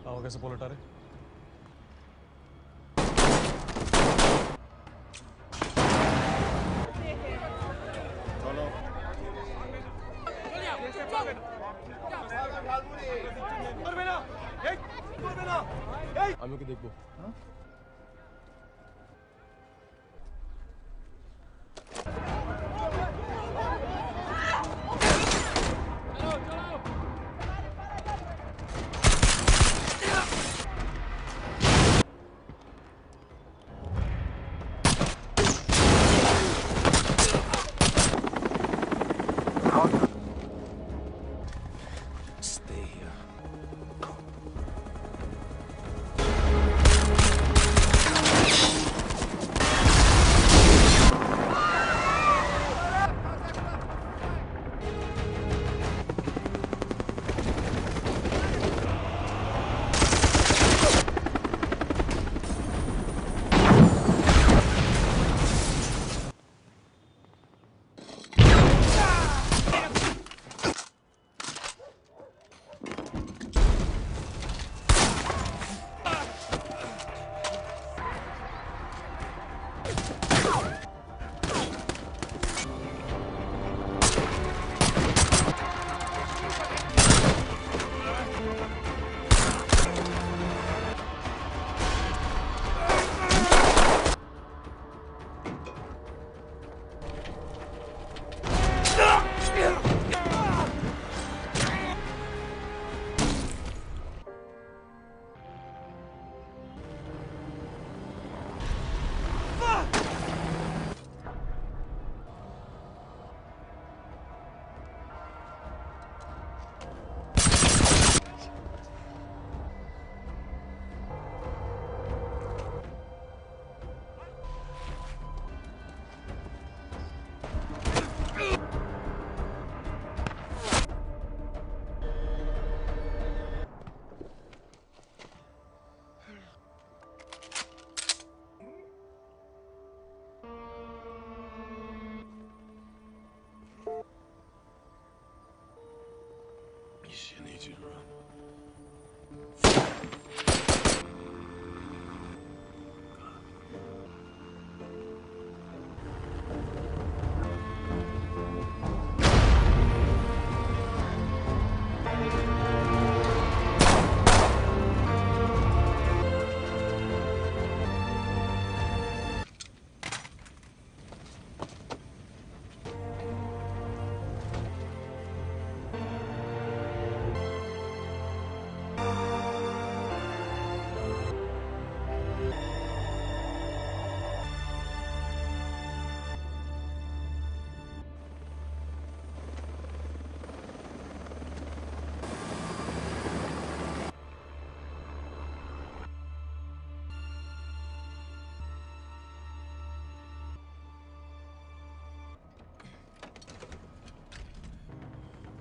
आओ कैसे पलटा रहे? আমি ওকে দেখবো। I need you to run.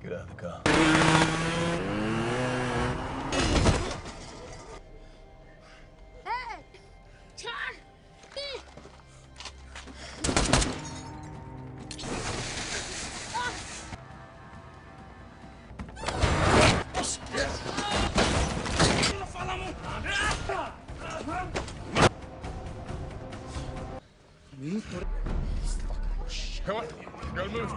Get out of the car. Come on, gotta move.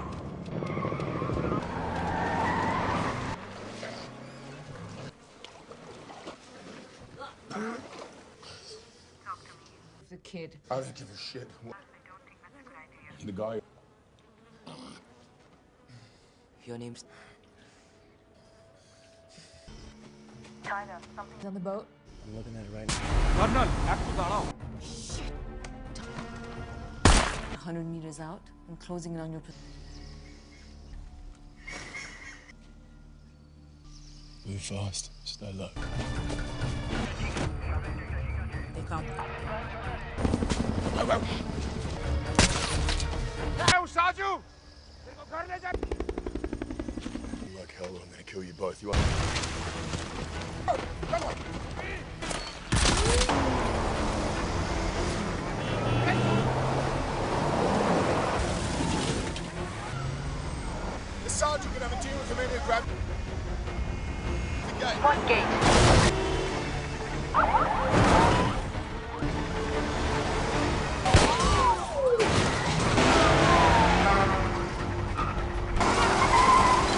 The kid. I don't give a shit. The guy. Your name's Tyler. Something's on the boat. I'm looking at it right now. Colonel, একটু দাঁড়াও। Shit. 100 meters out and closing in on your position. Move fast. Just no luck. They come. Like hell, I'm gonna kill you both. You are. Come on. Sergeant can have a team come in and grab the gate. What gate?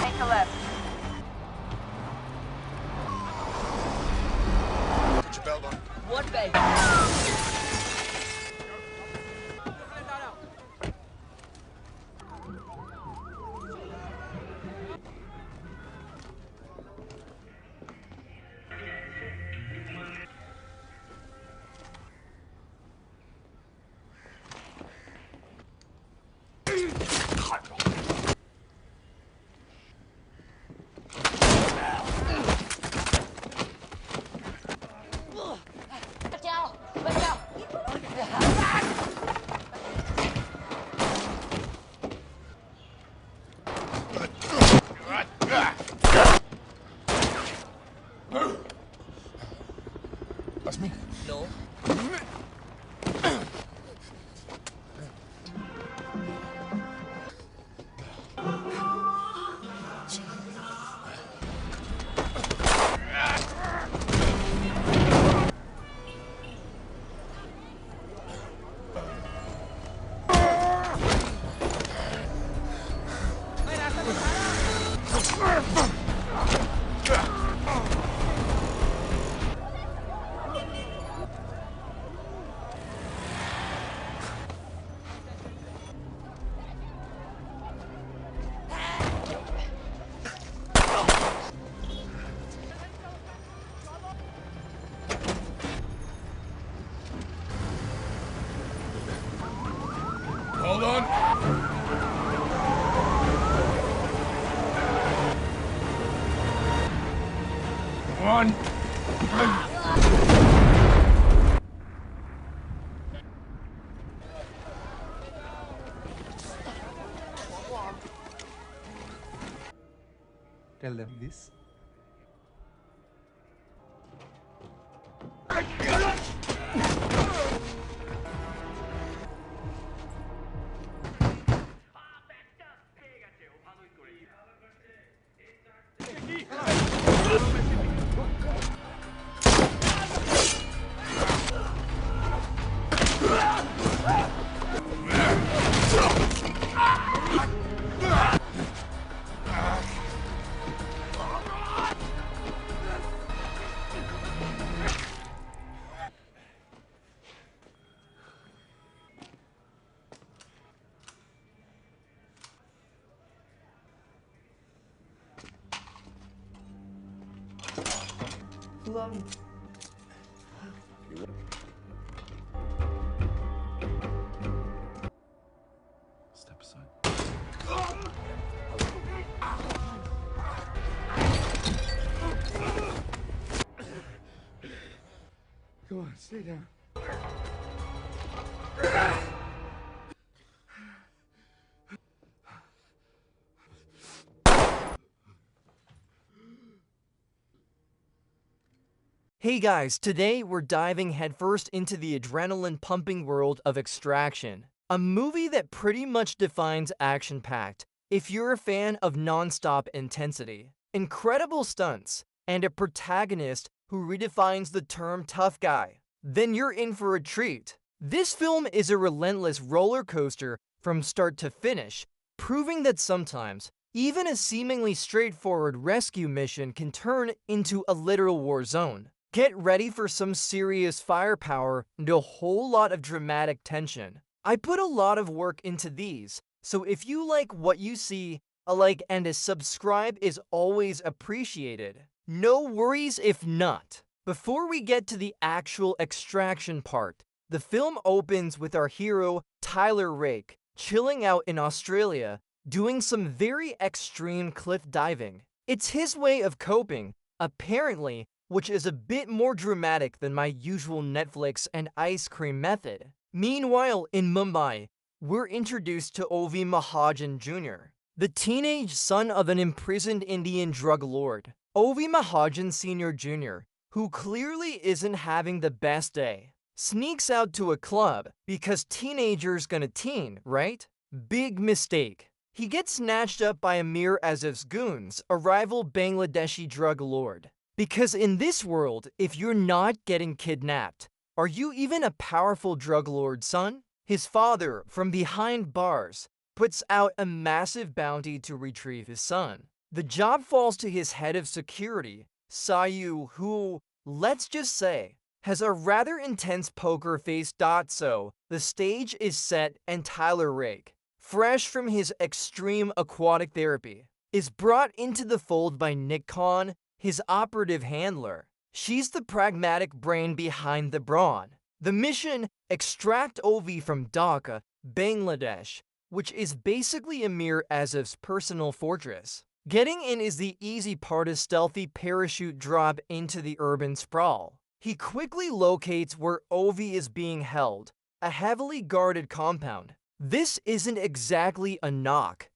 Take a left. Put your belt on. What bay? That's me. No. Hold on. One. Tell them this. Step aside. Come on, stay down. Hey guys, today we're diving headfirst into the adrenaline-pumping world of Extraction, a movie that pretty much defines action-packed if you're a fan of non-stop intensity, incredible stunts, and a protagonist who redefines the term tough guy. Then you're in for a treat. This film is a relentless roller coaster from start to finish, proving that sometimes even a seemingly straightforward rescue mission can turn into a literal war zone. Get ready for some serious firepower and a whole lot of dramatic tension. I put a lot of work into these, so if you like what you see, a like and a subscribe is always appreciated. No worries if not. Before we get to the actual extraction part, the film opens with our hero, Tyler Rake, chilling out in Australia, doing some very extreme cliff diving. It's his way of coping, apparently, which is a bit more dramatic than my usual Netflix and ice cream method. Meanwhile, in Mumbai, we're introduced to Ovi Mahajan Jr., the teenage son of an imprisoned Indian drug lord. Ovi Mahajan Sr. Jr., who clearly isn't having the best day, sneaks out to a club because teenagers gonna teen, right? Big mistake. he gets snatched up by Amir Azif's goons, a rival Bangladeshi drug lord. Because in this world, if you're not getting kidnapped, are you even a powerful drug lord, son? His father, from behind bars, puts out a massive bounty to retrieve his son. The job falls to his head of security, Sayu, who, let's just say, has a rather intense poker face. So, the stage is set and Tyler Rake, fresh from his extreme aquatic therapy, is brought into the fold by Nick Khan, his operative handler. She's the pragmatic brain behind the brawn. The mission, extract Ovi from Dhaka, Bangladesh, which is basically Amir Azif's personal fortress. Getting in is the easy part, a stealthy parachute drop into the urban sprawl. He quickly locates where Ovi is being held, a heavily guarded compound. This isn't exactly a knock,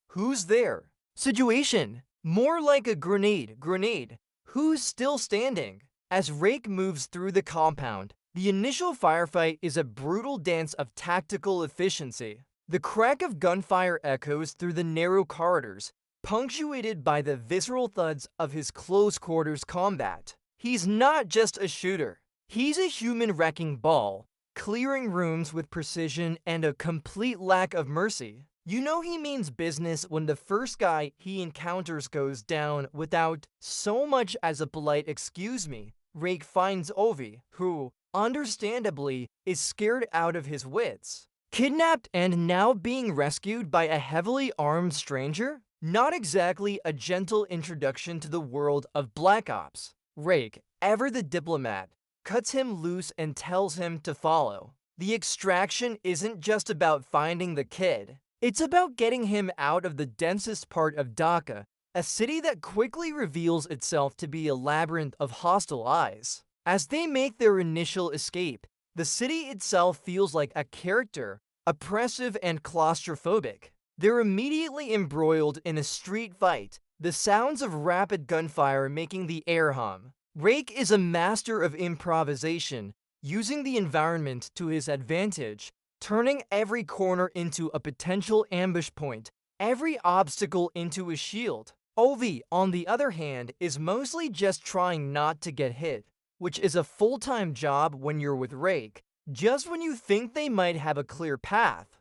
who's there situation, more like a grenade, who's still standing. As Rake moves through the compound, the initial firefight is a brutal dance of tactical efficiency. The crack of gunfire echoes through the narrow corridors, punctuated by the visceral thuds of his close quarters combat. He's not just a shooter, he's a human wrecking ball, clearing rooms with precision and a complete lack of mercy. You know he means business when the first guy he encounters goes down without so much as a polite "excuse me." Rake finds Ovi, who, understandably, is scared out of his wits. Kidnapped and now being rescued by a heavily armed stranger? Not exactly a gentle introduction to the world of Black Ops. Rake, ever the diplomat, cuts him loose and tells him to follow. The extraction isn't just about finding the kid. It's about getting him out of the densest part of Dhaka, a city that quickly reveals itself to be a labyrinth of hostile eyes. As they make their initial escape, the city itself feels like a character, oppressive and claustrophobic. They're immediately embroiled in a street fight, the sounds of rapid gunfire making the air hum. Rake is a master of improvisation, using the environment to his advantage, turning every corner into a potential ambush point, every obstacle into a shield. Ovi, on the other hand, is mostly just trying not to get hit, which is a full-time job when you're with Rake, just when you think they might have a clear path.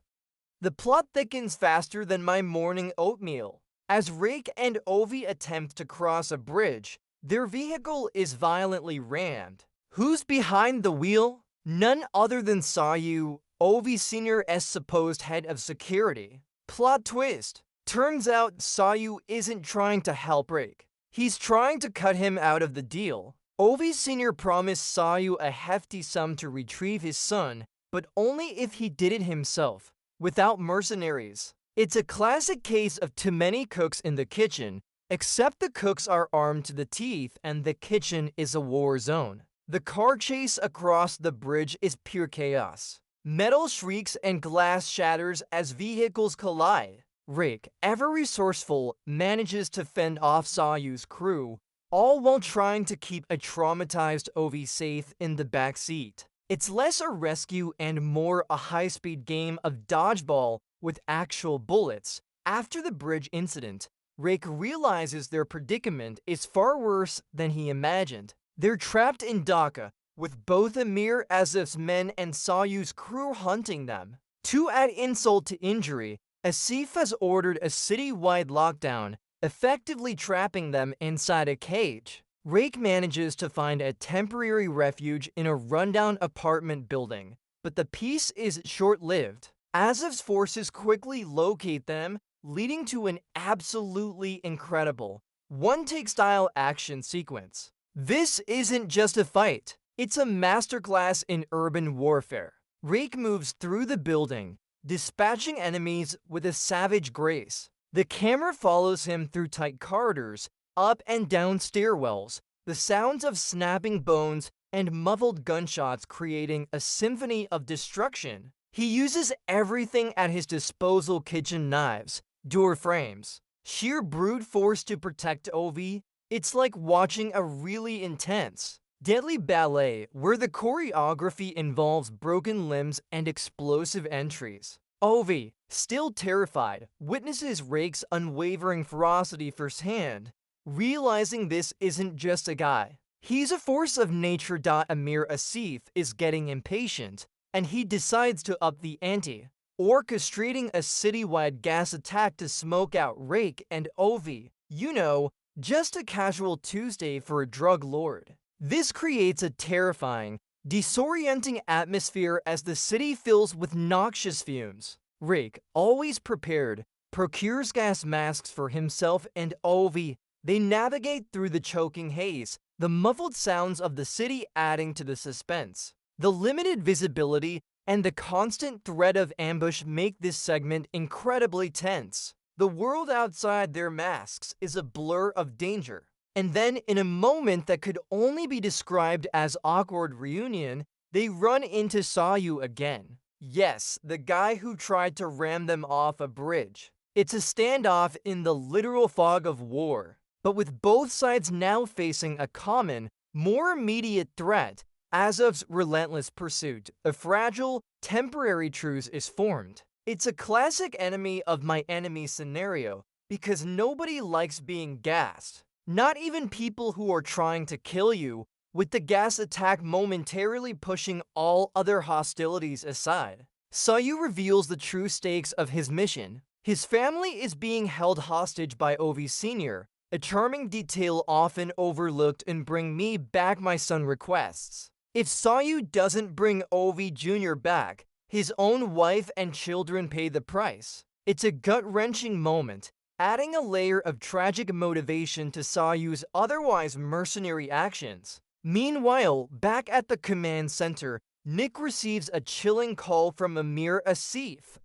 The plot thickens faster than my morning oatmeal. As Rake and Ovi attempt to cross a bridge, their vehicle is violently rammed. Who's behind the wheel? None other than Sayu, Ovi Sr.'s supposed head of security. Plot twist. Turns out Sayu isn't trying to help Rake. He's trying to cut him out of the deal. Ovi Sr. promised Sayu a hefty sum to retrieve his son, but only if he did it himself, without mercenaries. It's a classic case of too many cooks in the kitchen, except the cooks are armed to the teeth and the kitchen is a war zone. The car chase across the bridge is pure chaos. Metal shrieks and glass shatters as vehicles collide. Rake, ever resourceful, manages to fend off Sayu's crew, all while trying to keep a traumatized Ovi safe in the back seat. It's less a rescue and more a high-speed game of dodgeball with actual bullets. After the bridge incident, Rake realizes their predicament is far worse than he imagined. They're trapped in Dhaka, with both Amir Azif's men and Sayu's crew hunting them. To add insult to injury, Asif has ordered a city-wide lockdown, effectively trapping them inside a cage. Rake manages to find a temporary refuge in a rundown apartment building, but the peace is short-lived. Azif's forces quickly locate them, leading to an absolutely incredible one-take style action sequence. This isn't just a fight, it's a masterclass in urban warfare. Rake moves through the building, dispatching enemies with a savage grace. The camera follows him through tight corridors, up and down stairwells, the sounds of snapping bones and muffled gunshots creating a symphony of destruction. He uses everything at his disposal: kitchen knives, door frames, sheer brute force to protect Ovi. It's like watching a really intense, deadly ballet where the choreography involves broken limbs and explosive entries. Ovi, still terrified, witnesses Rake's unwavering ferocity firsthand, realizing this isn't just a guy. He's a force of nature. Amir Asif is getting impatient, and he decides to up the ante, orchestrating a citywide gas attack to smoke out Rake and Ovi. You know, just a casual Tuesday for a drug lord. This creates a terrifying, disorienting atmosphere as the city fills with noxious fumes. Rake, always prepared, procures gas masks for himself and Ovi. They navigate through the choking haze, the muffled sounds of the city adding to the suspense. The limited visibility and the constant threat of ambush make this segment incredibly tense. The world outside their masks is a blur of danger. And then, in a moment that could only be described as awkward reunion, they run into Sayu again. Yes, the guy who tried to ram them off a bridge. It's a standoff in the literal fog of war, but with both sides now facing a common, more immediate threat. Azov's relentless pursuit, a fragile, temporary truce is formed. It's a classic enemy of my enemy scenario, because nobody likes being gassed. Not even people who are trying to kill you, with the gas attack momentarily pushing all other hostilities aside. Sayu reveals the true stakes of his mission. His family is being held hostage by Ovi Sr., a charming detail often overlooked in Bring Me Back My Son requests. If Sayu doesn't bring Ovi Jr. back, his own wife and children pay the price. It's a gut-wrenching moment, adding a layer of tragic motivation to Sayu's otherwise mercenary actions. Meanwhile, back at the command center, Nick receives a chilling call from Amir Asif,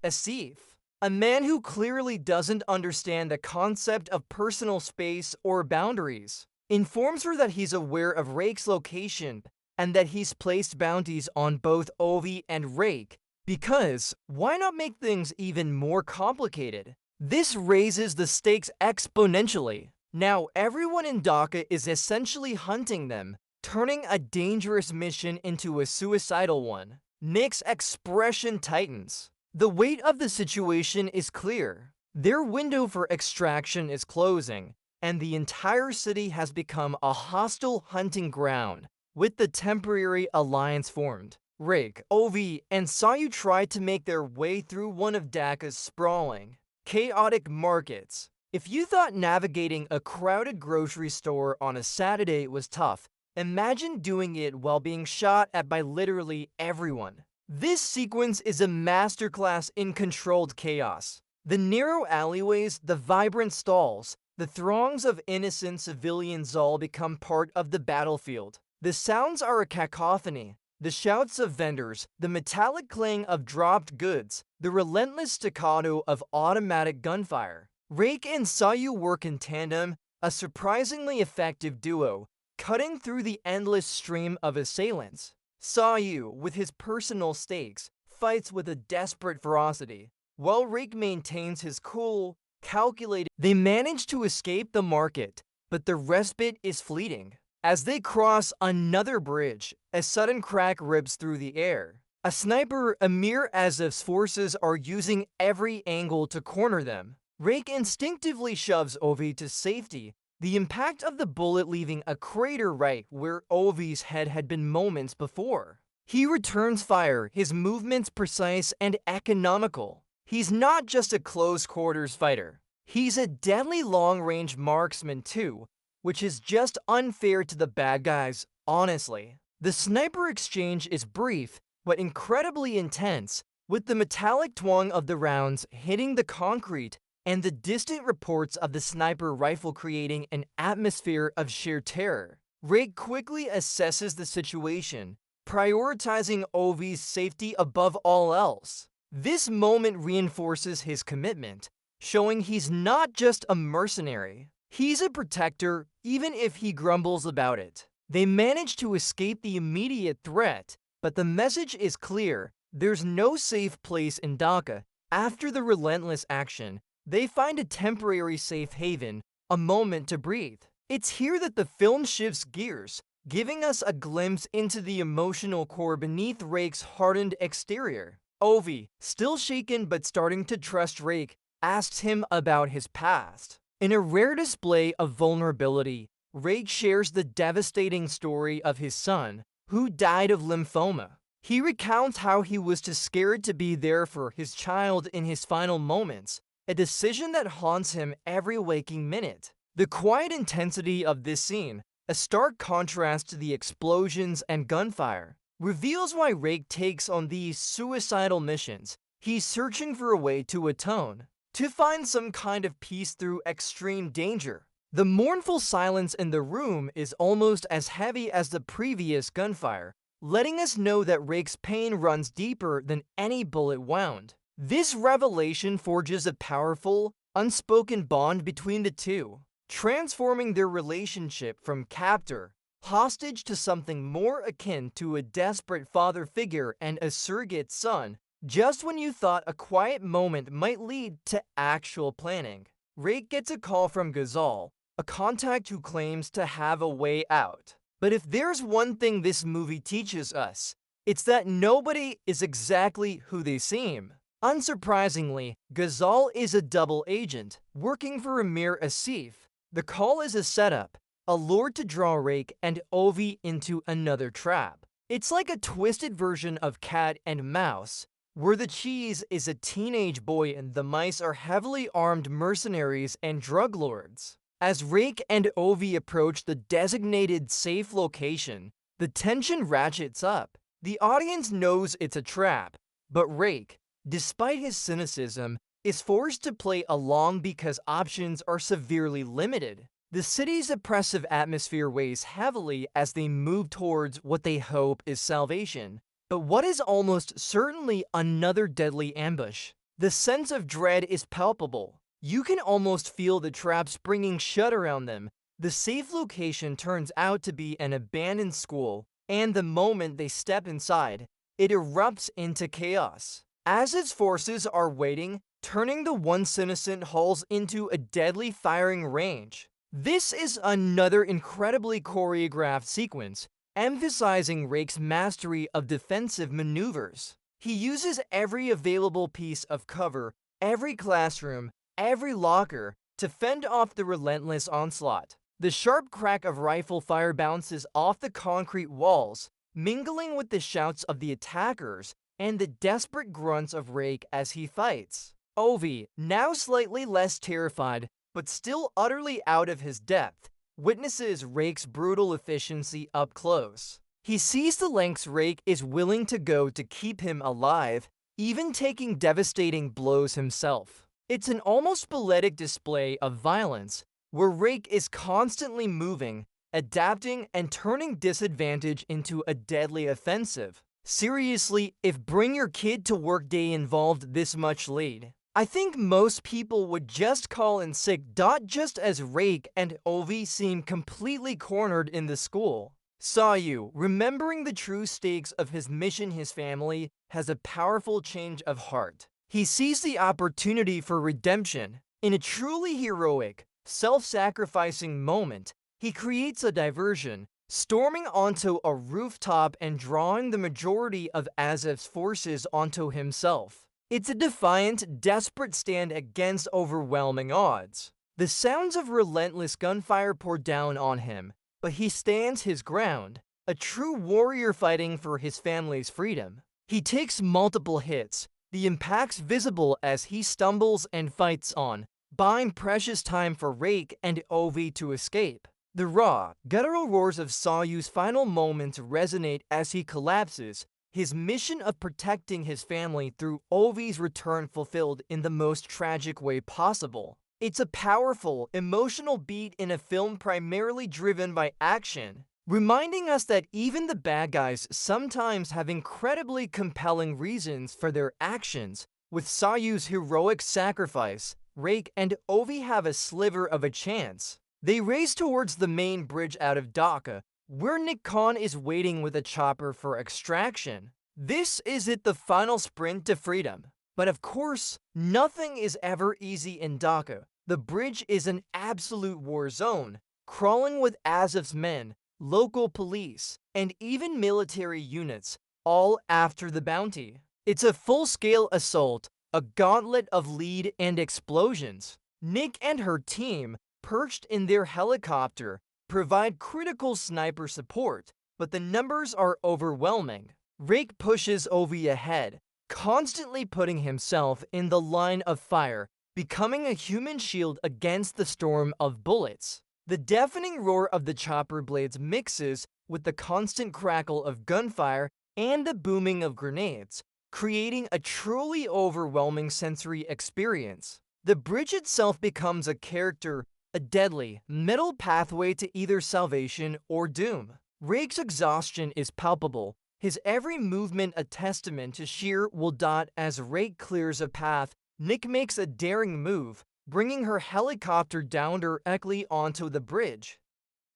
a man who clearly doesn't understand the concept of personal space or boundaries. Informs her that he's aware of Rake's location and that he's placed bounties on both Ovi and Rake, because why not make things even more complicated? This raises the stakes exponentially. Now everyone in Dhaka is essentially hunting them, turning a dangerous mission into a suicidal one. Nick's expression tightens. The weight of the situation is clear. Their window for extraction is closing, and the entire city has become a hostile hunting ground, with the temporary alliance formed. Rake, Ovi, and Sayu try to make their way through one of Dhaka's sprawling, chaotic markets. If you thought navigating a crowded grocery store on a Saturday was tough, imagine doing it while being shot at by literally everyone. This sequence is a masterclass in controlled chaos. The narrow alleyways, the vibrant stalls, the throngs of innocent civilians all become part of the battlefield. The sounds are a cacophony. The shouts of vendors, the metallic clang of dropped goods, the relentless staccato of automatic gunfire. Rake and Sayu work in tandem, a surprisingly effective duo, cutting through the endless stream of assailants. Sayu, with his personal stakes, fights with a desperate ferocity, while Rake maintains his cool, calculated. They manage to escape the market, but the respite is fleeting. As they cross another bridge, a sudden crack rips through the air. A sniper, Amir Azov's forces are using every angle to corner them. Rake instinctively shoves Ovi to safety, the impact of the bullet leaving a crater right where Ovi's head had been moments before. He returns fire, his movements precise and economical. He's not just a close-quarters fighter. He's a deadly long-range marksman too, which is just unfair to the bad guys, honestly. The sniper exchange is brief, but incredibly intense, with the metallic twang of the rounds hitting the concrete and the distant reports of the sniper rifle creating an atmosphere of sheer terror. Rake quickly assesses the situation, prioritizing Ovi's safety above all else. This moment reinforces his commitment, showing he's not just a mercenary. He's a protector, even if he grumbles about it. They manage to escape the immediate threat, but the message is clear. There's no safe place in Dhaka. After the relentless action, they find a temporary safe haven, a moment to breathe. It's here that the film shifts gears, giving us a glimpse into the emotional core beneath Rake's hardened exterior. Ovi, still shaken but starting to trust Rake, asks him about his past. In a rare display of vulnerability, Rake shares the devastating story of his son, who died of lymphoma. He recounts how he was too scared to be there for his child in his final moments, a decision that haunts him every waking minute. The quiet intensity of this scene, a stark contrast to the explosions and gunfire, reveals why Rake takes on these suicidal missions. He's searching for a way to atone, to find some kind of peace through extreme danger. The mournful silence in the room is almost as heavy as the previous gunfire, letting us know that Rake's pain runs deeper than any bullet wound. This revelation forges a powerful, unspoken bond between the two, transforming their relationship from captor, hostage to something more akin to a desperate father figure and a surrogate son, just when you thought a quiet moment might lead to actual planning. Rake gets a call from Ghazal, a contact who claims to have a way out. But if there's one thing this movie teaches us, it's that nobody is exactly who they seem. Unsurprisingly, Ghazal is a double agent, working for Amir Asif. The call is a setup, a lure to draw Rake and Ovi into another trap. It's like a twisted version of Cat and Mouse, where the cheese is a teenage boy and the mice are heavily armed mercenaries and drug lords. As Rake and Ovi approach the designated safe location, the tension ratchets up. The audience knows it's a trap, but Rake, despite his cynicism, is forced to play along because options are severely limited. The city's oppressive atmosphere weighs heavily as they move towards what they hope is salvation, but what is almost certainly another deadly ambush. The sense of dread is palpable. You can almost feel the trap springing shut around them. The safe location turns out to be an abandoned school, and the moment they step inside, it erupts into chaos. As its forces are waiting, turning the once innocent halls into a deadly firing range. This is another incredibly choreographed sequence, emphasizing Rake's mastery of defensive maneuvers. He uses every available piece of cover, every classroom, every locker, to fend off the relentless onslaught. The sharp crack of rifle fire bounces off the concrete walls, mingling with the shouts of the attackers and the desperate grunts of Rake as he fights. Ovi, now slightly less terrified, but still utterly out of his depth, witnesses Rake's brutal efficiency up close. He sees the lengths Rake is willing to go to keep him alive, even taking devastating blows himself. It's an almost poetic display of violence, where Rake is constantly moving, adapting, and turning disadvantage into a deadly offensive. Seriously, if bring your kid to work day involved this much lead, I think most people would just call in sick. Just as Rake and Ovi seem completely cornered in the school. Sayu, remembering the true stakes of his mission, his family, has a powerful change of heart. He sees the opportunity for redemption. In a truly heroic, self-sacrificing moment, he creates a diversion, storming onto a rooftop and drawing the majority of Azef's forces onto himself. It's a defiant, desperate stand against overwhelming odds. The sounds of relentless gunfire pour down on him, but he stands his ground, a true warrior fighting for his family's freedom. He takes multiple hits, the impacts visible as he stumbles and fights on, buying precious time for Rake and Ovi to escape. The raw, guttural roars of Sayu's final moments resonate as he collapses, his mission of protecting his family through Ovi's return fulfilled in the most tragic way possible. It's a powerful, emotional beat in a film primarily driven by action, reminding us that even the bad guys sometimes have incredibly compelling reasons for their actions. With Sayu's heroic sacrifice, Rake and Ovi have a sliver of a chance. They race towards the main bridge out of Dhaka, where Nick Khan is waiting with a chopper for extraction. This is the final sprint to freedom. But of course, nothing is ever easy in Dhaka. The bridge is an absolute war zone, crawling with Azef's men, local police, and even military units, all after the bounty. It's a full-scale assault, a gauntlet of lead and explosions. Nick and her team, perched in their helicopter, provide critical sniper support, but the numbers are overwhelming. Rake pushes Ovi ahead, constantly putting himself in the line of fire, becoming a human shield against the storm of bullets. The deafening roar of the chopper blades mixes with the constant crackle of gunfire and the booming of grenades, creating a truly overwhelming sensory experience. The bridge itself becomes a character, a deadly, metal pathway to either salvation or doom. Rake's exhaustion is palpable, his every movement a testament to sheer will. As Rake clears a path, Nick makes a daring move, bringing her helicopter down directly onto the bridge.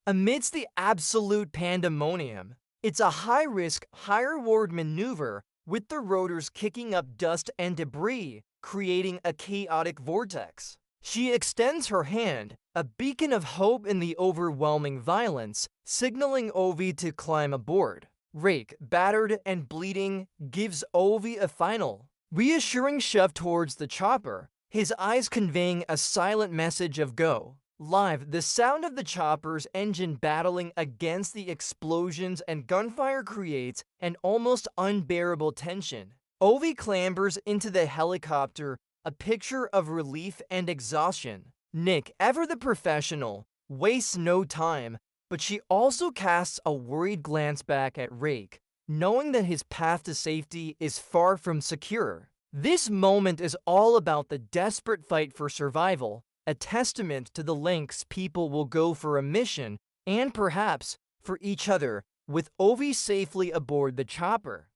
Amidst the absolute pandemonium, it's a high-risk, high-reward maneuver, with the rotors kicking up dust and debris, creating a chaotic vortex. She extends her hand, a beacon of hope in the overwhelming violence, signaling Ovi to climb aboard. Rake, battered and bleeding, gives Ovi a final, reassuring shove towards the chopper, his eyes conveying a silent message of go. Live, the sound of the chopper's engine battling against the explosions and gunfire creates an almost unbearable tension. Ovi clambers into the helicopter, a picture of relief and exhaustion. Nick, ever the professional, wastes no time, but she also casts a worried glance back at Rake, knowing that his path to safety is far from secure. This moment is all about the desperate fight for survival, a testament to the lengths people will go for a mission, and perhaps for each other, with Ovi safely aboard the chopper.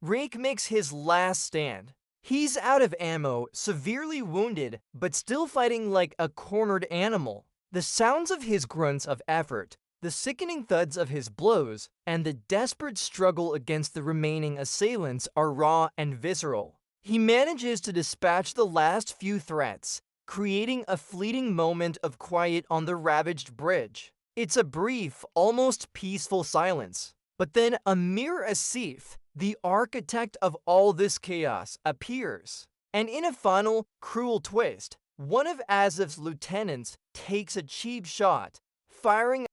Rake makes his last stand. He's out of ammo, severely wounded, but still fighting like a cornered animal. The sounds of his grunts of effort, the sickening thuds of his blows, and the desperate struggle against the remaining assailants are raw and visceral. He manages to dispatch the last few threats, creating a fleeting moment of quiet on the ravaged bridge. It's a brief, almost peaceful silence. But then Amir Asif, the architect of all this chaos, appears. And in a final, cruel twist, one of Asif's lieutenants takes a cheap shot, firing